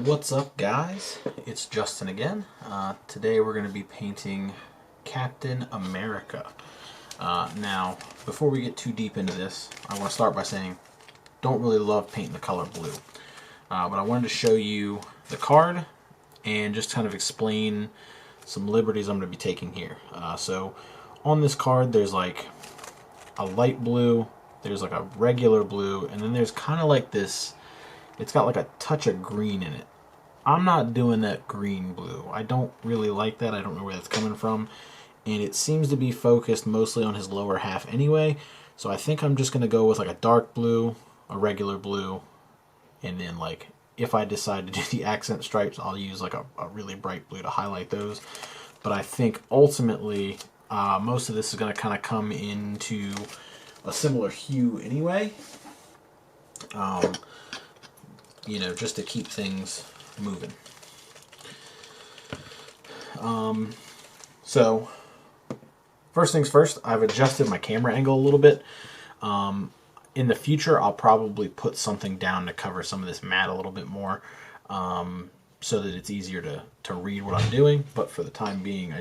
What's up, guys? It's Justin again. Today we're going to be painting Captain America. Now, before we get too deep into this, I want to start by saying don't really love painting the color blue. But I wanted to show you the card and just kind of explain some liberties I'm going to be taking here. So on this card there's like a light blue, there's like a regular blue, and then there's kind of like this. It's got like a touch of green in it. I'm not doing that green blue. I don't really like that. I don't know where that's coming from. And it seems to be focused mostly on his lower half anyway. So I think I'm just going to go with like a dark blue, a regular blue, and then like if I decide to do the accent stripes, I'll use like a really bright blue to highlight those. But I think ultimately most of this is going to kind of come into a similar hue anyway. You know, just to keep things moving. So, first things first, I've adjusted my camera angle a little bit. In the future, I'll probably put something down to cover some of this matte a little bit more, so that it's easier to read what I'm doing. But for the time being,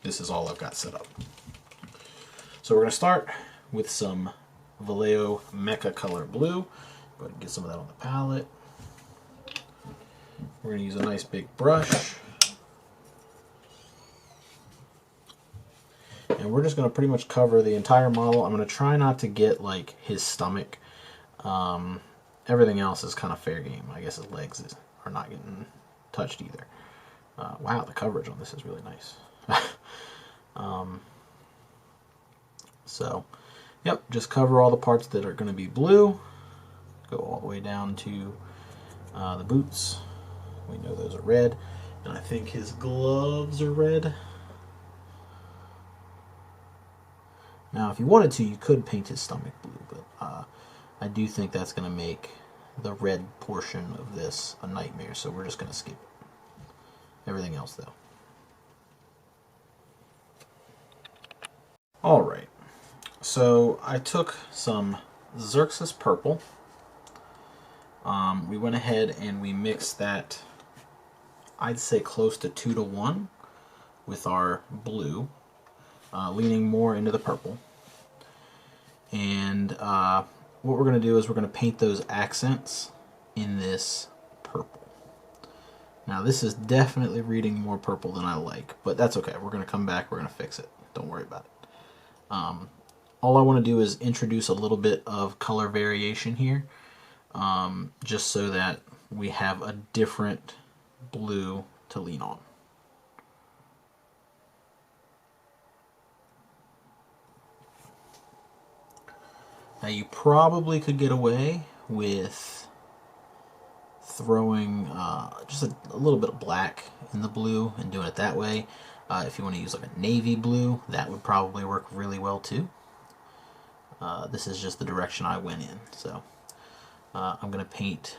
this is all I've got set up. So we're going to start with some Vallejo Mecha Color Blue. Go ahead and get some of that on the palette. We're going to use a nice big brush. And we're just going to pretty much cover the entire model. I'm going to try not to get like his stomach. Everything else is kind of fair game. I guess his legs are not getting touched either. Wow, the coverage on this is really nice. So, yep, just cover all the parts that are going to be blue. Go all the way down to the boots. We know those are red, and I think his gloves are red. Now, if you wanted to, you could paint his stomach blue, but I do think that's going to make the red portion of this a nightmare, so we're just going to skip it. Everything else, though. Alright, so I took some Xerxes purple. We went ahead and we mixed that, I'd say close to 2 to 1 with our blue, leaning more into the purple. And what we're going to do is we're going to paint those accents in this purple. Now this is definitely reading more purple than I like, but that's okay. We're going to come back, we're going to fix it. Don't worry about it. All I want to do is introduce a little bit of color variation here. Just so that we have a different blue to lean on. Now you probably could get away with throwing just a little bit of black in the blue and doing it that way. If you want to use like a navy blue, that would probably work really well too. This is just the direction I went in, so I'm going to paint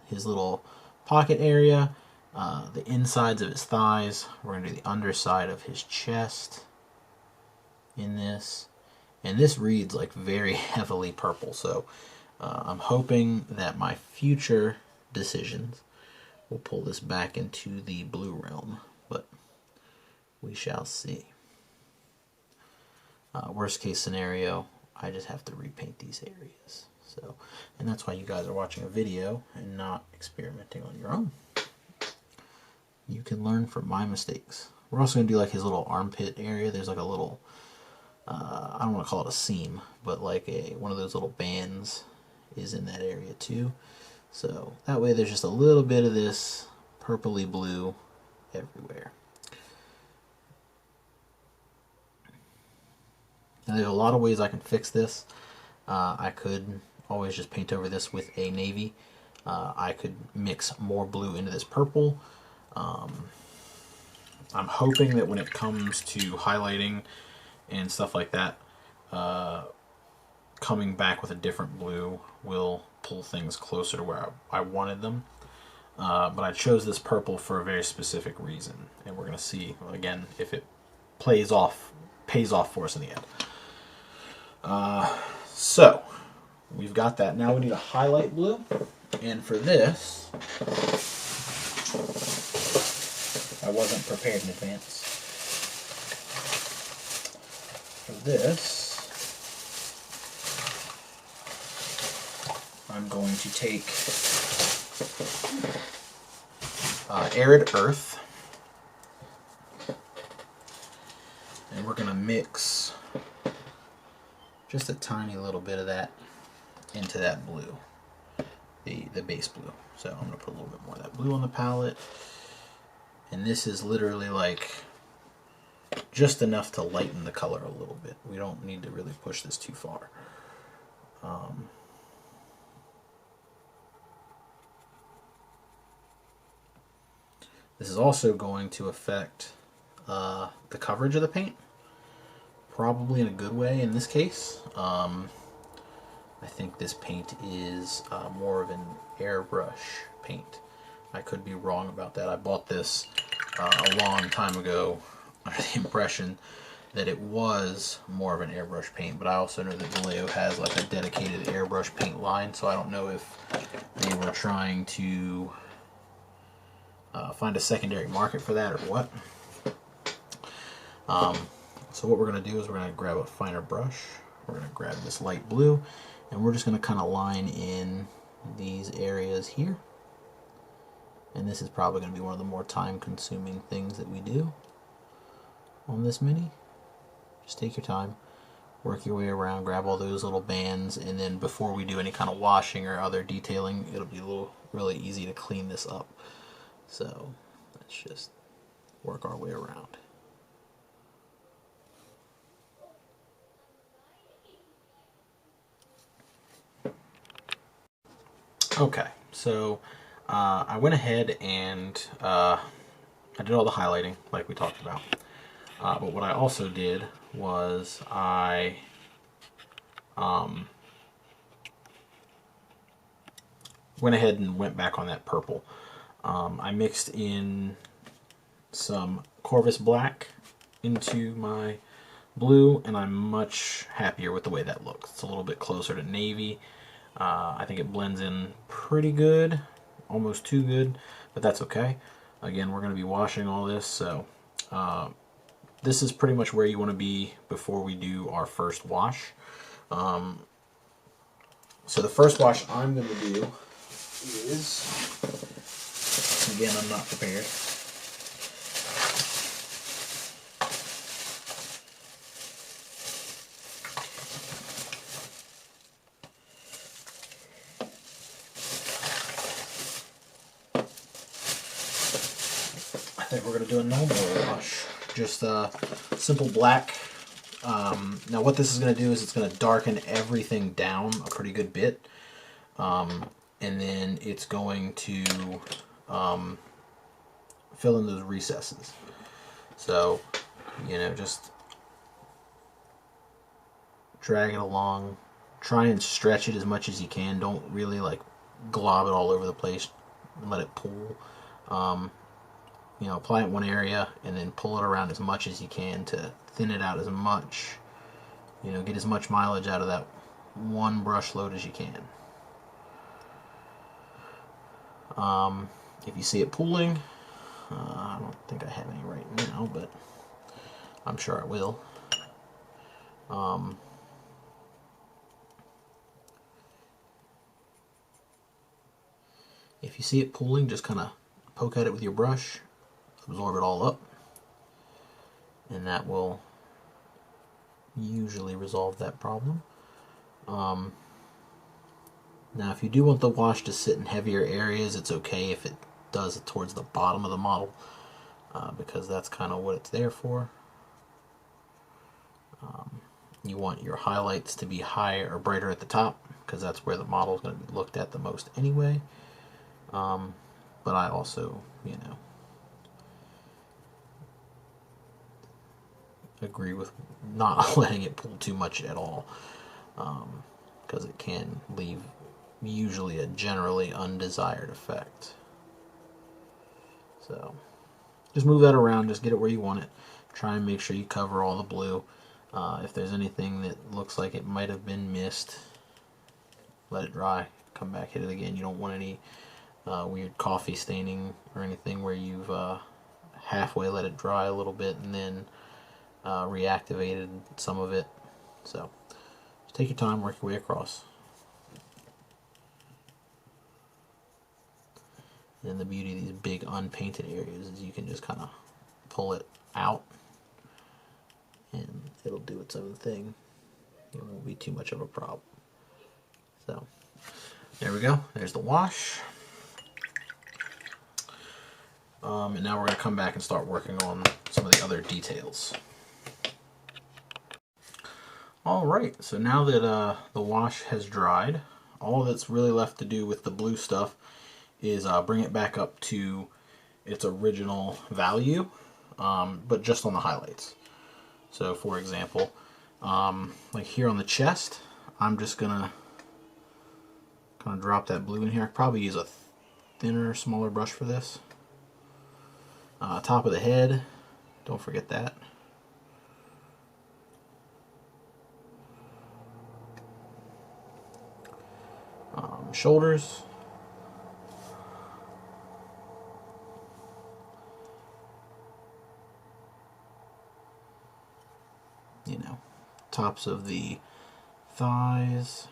his little pocket area, the insides of his thighs. We're going to do the underside of his chest in this. And this reads like very heavily purple, so I'm hoping that my future decisions will pull this back into the blue realm, but we shall see. Worst case scenario, I just have to repaint these areas. So, and that's why you guys are watching a video and not experimenting on your own. You can learn from my mistakes. We're also going to do like his little armpit area. There's like a little, I don't want to call it a seam, but like one of those little bands is in that area too. So that way there's just a little bit of this purpley blue everywhere. Now there's a lot of ways I can fix this. I could always just paint over this with a navy. I could mix more blue into this purple. I'm hoping that when it comes to highlighting and stuff like that, coming back with a different blue will pull things closer to where I wanted them. But I chose this purple for a very specific reason, and we're going to see again if it pays off for us in the end. So we've got that. Now we need a highlight blue, and for this I wasn't prepared in advance. For this, I'm going to take arid earth, and we're going to mix just a tiny little bit of that into that blue, the base blue. So I'm going to put a little bit more of that blue on the palette, and this is literally like just enough to lighten the color a little bit. We don't need to really push this too far. This is also going to affect the coverage of the paint, probably in a good way in this case. I think this paint is more of an airbrush paint. I could be wrong about that. I bought this a long time ago under the impression that it was more of an airbrush paint, but I also know that Vallejo has like a dedicated airbrush paint line, so I don't know if they were trying to find a secondary market for that or what. So what we're going to do is we're going to grab a finer brush, we're going to grab this light blue, and we're just going to kind of line in these areas here. And this is probably going to be one of the more time-consuming things that we do on this mini. Just take your time, work your way around, grab all those little bands, and then before we do any kind of washing or other detailing, it'll be really easy to clean this up. So let's just work our way around. Okay, so I went ahead and I did all the highlighting like we talked about. But what I also did was I went ahead and went back on that purple. I mixed in some Corvus black into my blue, and I'm much happier with the way that looks. It's a little bit closer to navy. I think it blends in pretty good, almost too good, but that's okay. Again, we're going to be washing all this, so this is pretty much where you want to be before we do our first wash. So the first wash I'm going to do is, again, I'm not prepared. I think we're going to do a normal wash. Just simple black. Now what this is going to do is it's going to darken everything down a pretty good bit. And then it's going to fill in those recesses. So, you know, just drag it along. Try and stretch it as much as you can. Don't really like glob it all over the place. Let it pool. You know, apply it in one area and then pull it around as much as you can to thin it out as much. You know, get as much mileage out of that one brush load as you can. If you see it pooling, I don't think I have any right now, but I'm sure I will. If you see it pooling, just kind of poke at it with your brush, absorb it all up, and that will usually resolve that problem. Now if you do want the wash to sit in heavier areas, it's okay if it does it towards the bottom of the model, because that's kind of what it's there for. You want your highlights to be higher or brighter at the top, because that's where the model is going to be looked at the most anyway. But I also, you know, agree with not letting it pull too much at all, because it can leave usually a generally undesired effect. So just move that around, just get it where you want it. Try and make sure you cover all the blue. If there's anything that looks like it might have been missed, let it dry, come back, hit it again. You don't want any weird coffee staining or anything where you've halfway let it dry a little bit and then reactivated some of it. So just take your time, work your way across. And the beauty of these big unpainted areas is you can just kind of pull it out and it'll do its own thing. It won't be too much of a problem. So there we go. There's the wash. And now we're going to come back and start working on some of the other details. Alright, so now that the wash has dried, all that's really left to do with the blue stuff is bring it back up to its original value, but just on the highlights. So for example, like here on the chest, I'm just gonna kind of drop that blue in here. I could probably use a thinner, smaller brush for this. Top of the head, don't forget that. Shoulders. You know, tops of the thighs.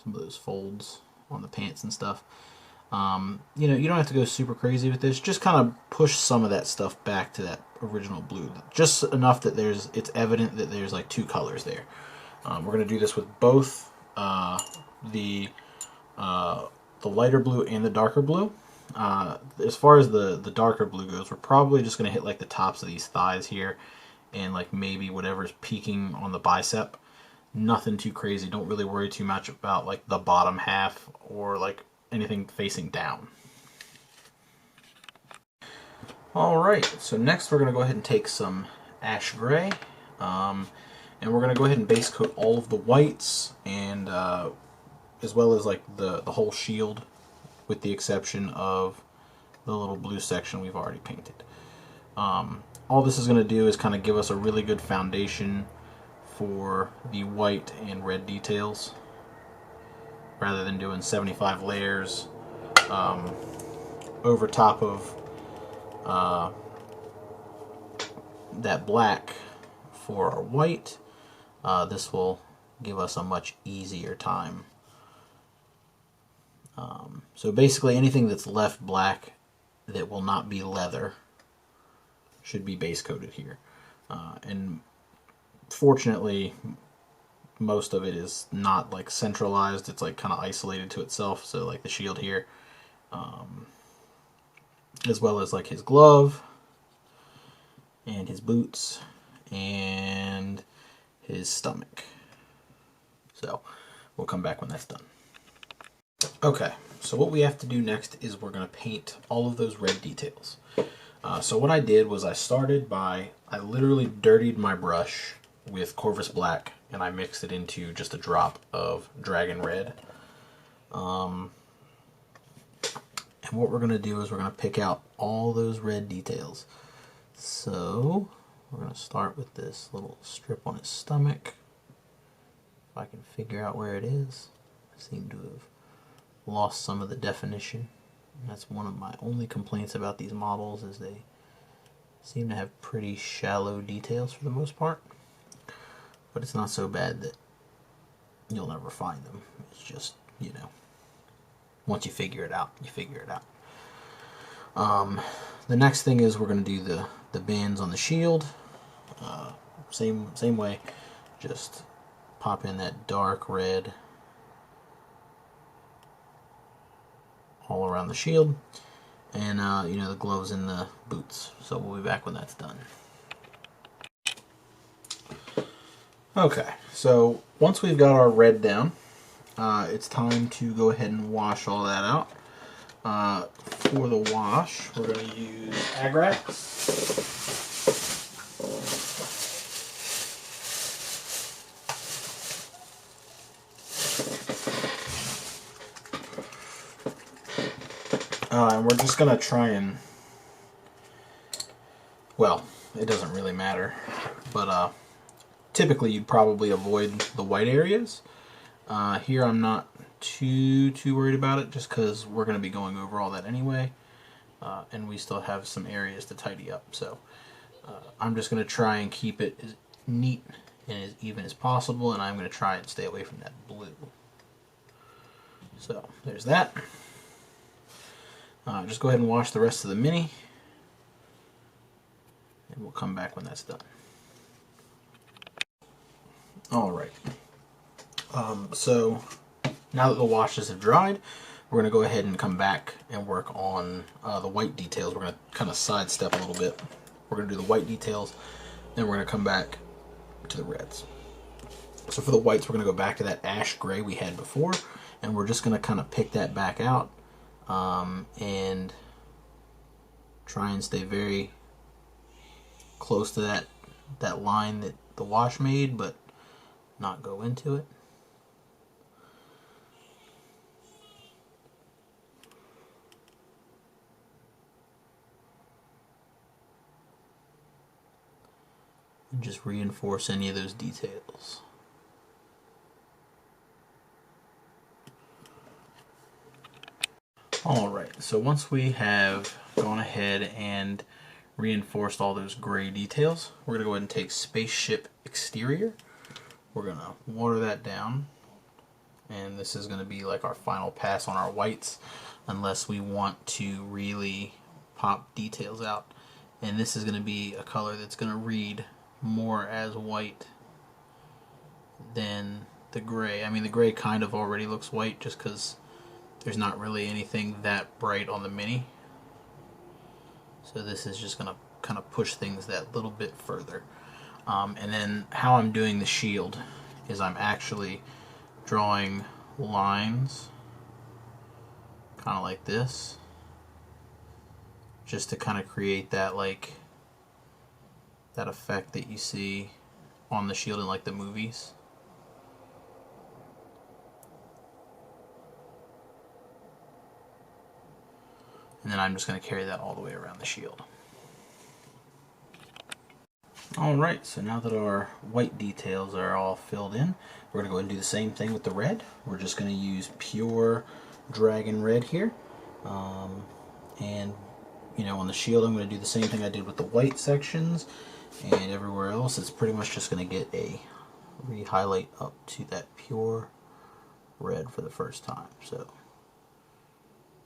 Some of those folds on the pants and stuff. You know, you don't have to go super crazy with this. Just kind of push some of that stuff back to that original blue. Just enough that it's evident that there's like two colors there. We're going to do this with both the lighter blue and the darker blue. As far as the darker blue goes, we're probably just going to hit like the tops of these thighs here and like maybe whatever's peeking on the bicep. Nothing too crazy. Don't really worry too much about like the bottom half or like anything facing down. Alright, so next we're going to go ahead and take some ash gray, and we're going to go ahead and base coat all of the whites and as well as like the whole shield, with the exception of the little blue section we've already painted. All this is going to do is kind of give us a really good foundation for the white and red details, rather than doing 75 layers over top of that black for our white. This will give us a much easier time. So basically anything that's left black that will not be leather should be base coated here. And fortunately, most of it is not like centralized. It's like kind of isolated to itself. So like the shield here, as well as like his glove and his boots and his stomach. So we'll come back when that's done. Okay, so what we have to do next is we're going to paint all of those red details. So what I did was I literally dirtied my brush with Corvus Black and I mixed it into just a drop of Dragon Red. And what we're going to do is we're going to pick out all those red details. So we're going to start with this little strip on his stomach. If I can figure out where it is. I seem to have lost some of the definition. That's one of my only complaints about these models, is they seem to have pretty shallow details for the most part. But it's not so bad that you'll never find them. It's just, you know, once you figure it out, you figure it out. The next thing is we're going to do the bands on the shield. Same way, just pop in that dark red all around the shield, and you know, the gloves and the boots. So we'll be back when that's done. Okay, so once we've got our red down, it's time to go ahead and wash all that out. For the wash, we're going to use Agrax. And we're just going to try and, well, it doesn't really matter, but typically you'd probably avoid the white areas. Here I'm not too worried about it, just because we're going to be going over all that anyway, and we still have some areas to tidy up. So I'm just going to try and keep it as neat and as even as possible, and I'm going to try and stay away from that blue. So there's that. Just go ahead and wash the rest of the Mini, and we'll come back when that's done. Alright, so now that the washes have dried, we're going to go ahead and come back and work on the white details. We're going to kind of sidestep a little bit. We're going to do the white details, then we're going to come back to the reds. So for the whites, we're going to go back to that ash gray we had before, and we're just going to kind of pick that back out and try and stay very close to that line that the wash made, but not go into it. And just reinforce any of those details. Alright, so once we have gone ahead and reinforced all those gray details, we're going to go ahead and take Spaceship Exterior. We're going to water that down, and this is going to be like our final pass on our whites, unless we want to really pop details out. And this is going to be a color that's going to read more as white than the gray. I mean, the gray kind of already looks white just because there's not really anything that bright on the Mini. So this is just going to kind of push things that little bit further. And then how I'm doing the shield is I'm actually drawing lines kind of like this, just to kind of create that that effect that you see on the shield in like the movies. And then I'm just going to carry that all the way around the shield. Alright, so now that our white details are all filled in, we're going to go ahead and do the same thing with the red. We're just going to use pure dragon red here. And, you know, on the shield I'm going to do the same thing I did with the white sections. And everywhere else it's pretty much just going to get a re-highlight up to that pure red for the first time. So,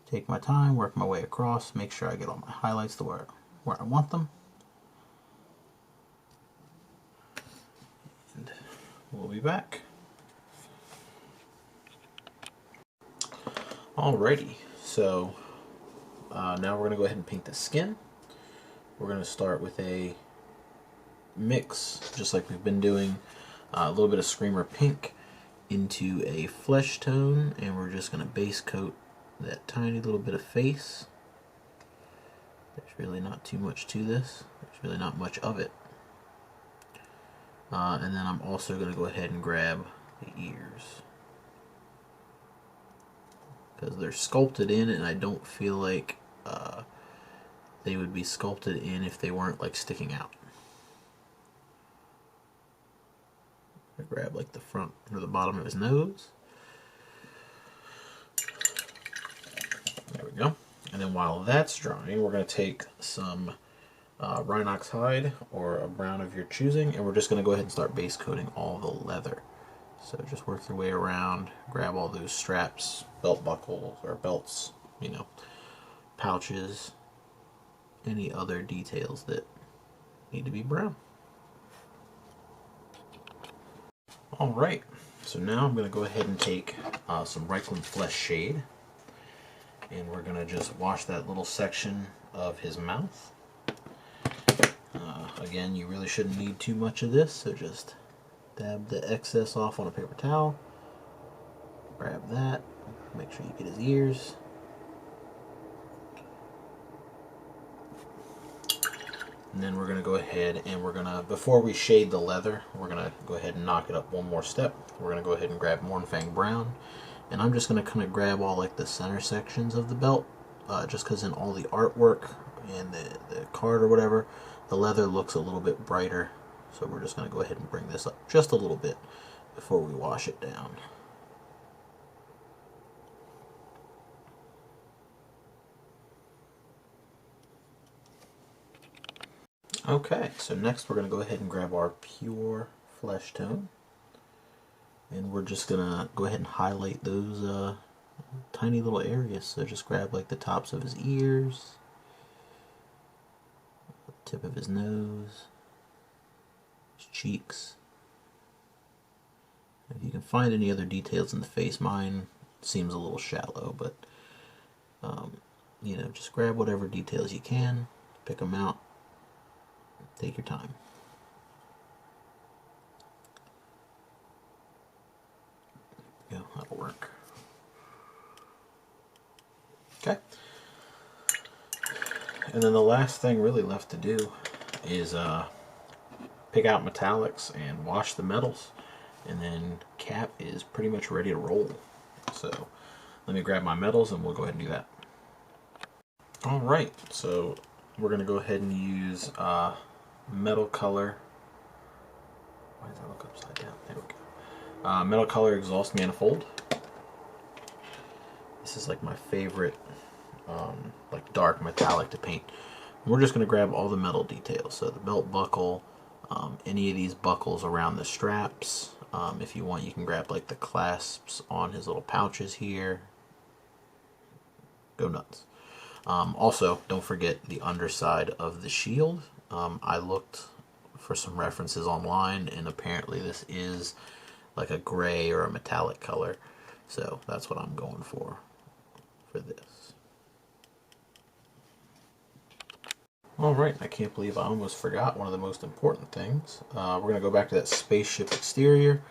take my time, work my way across, make sure I get all my highlights to where I want them. And we'll be back. Alrighty, so now we're going to go ahead and paint the skin. We're going to start with a mix, just like we've been doing, a little bit of Screamer Pink into a flesh tone, and we're just going to base coat that tiny little bit of face. There's really not too much to this. There's really not much of it. And then I'm also going to go ahead and grab the ears, because they're sculpted in, and I don't feel like they would be sculpted in if they weren't like sticking out. I grab like the front or the bottom of his nose. There we go. And then while that's drying, we're going to take some Rhinox hide or a brown of your choosing, and we're just going to go ahead and start base coating all the leather. So just work your way around, grab all those straps, belt buckles or belts, you know, pouches, any other details that need to be brown. Alright, so now I'm going to go ahead and take some Reichland Flesh Shade, and we're going to just wash that little section of his mouth. Again, you really shouldn't need too much of this, so just dab the excess off on a paper towel. Grab that, make sure you get his ears. And then we're going to go ahead and we're going to, before we shade the leather, we're going to go ahead and knock it up one more step. We're going to go ahead and grab Mournfang Brown. And I'm just going to kind of grab all like the center sections of the belt, just because in all the artwork and the card or whatever, the leather looks a little bit brighter. So we're just going to go ahead and bring this up just a little bit before we wash it down. Okay, so next we're going to go ahead and grab our pure flesh tone. And we're just going to go ahead and highlight those tiny little areas. So just grab like the tops of his ears, the tip of his nose, his cheeks. If you can find any other details in the face, mine seems a little shallow, but you know, just grab whatever details you can, pick them out, take your time. Yeah, that'll work. Okay. And then the last thing really left to do is pick out metallics and wash the metals. And then Cap is pretty much ready to roll. So let me grab my metals and we'll go ahead and do that. Alright, so we're going to go ahead and use metal color. Why does that look upside down? There we go. Metal color exhaust manifold. This is like my favorite like dark metallic to paint. And we're just going to grab all the metal details. So the belt buckle, any of these buckles around the straps. If you want, you can grab like the clasps on his little pouches here. Go nuts. Also, don't forget the underside of the shield. I looked for some references online, and apparently this is like a gray or a metallic color. So that's what I'm going for this. Alright, I can't believe I almost forgot one of the most important things. We're going to go back to that spaceship exterior,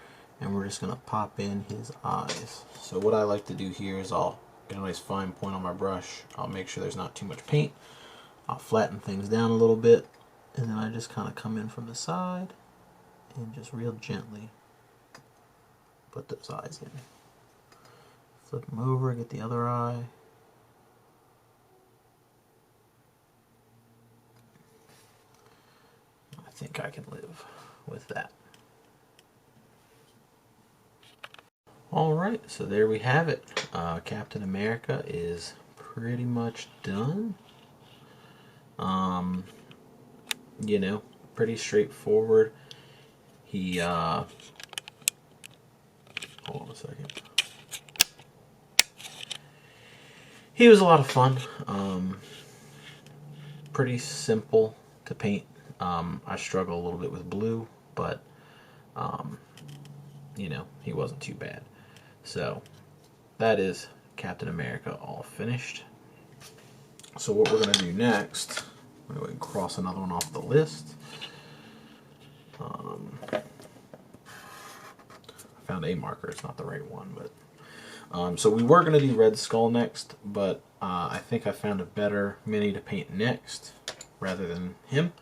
and we're just going to pop in his eyes. So what I like to do here is I'll get a nice fine point on my brush. I'll make sure there's not too much paint. I'll flatten things down a little bit, and then I just kind of come in from the side and just real gently put those eyes in. Flip them over, get the other eye. I think I can live with that. Alright, so there we have it. Captain America is pretty much done. You know, pretty straightforward. He, hold on a second. He was a lot of fun. Pretty simple to paint. I struggle a little bit with blue, but you know, he wasn't too bad. So that is Captain America all finished. So what we're going to do next, I'm going to go ahead and cross another one off the list. I found a marker, it's not the right one, but so we were going to do Red Skull next, but I think I found a better mini to paint next rather than him.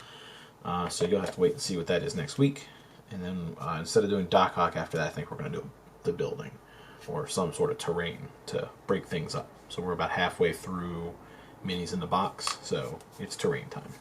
So you'll have to wait and see what that is next week. And then instead of doing Doc Ock after that, I think we're going to do the building or some sort of terrain to break things up. So we're about halfway through minis in the box, so it's terrain time.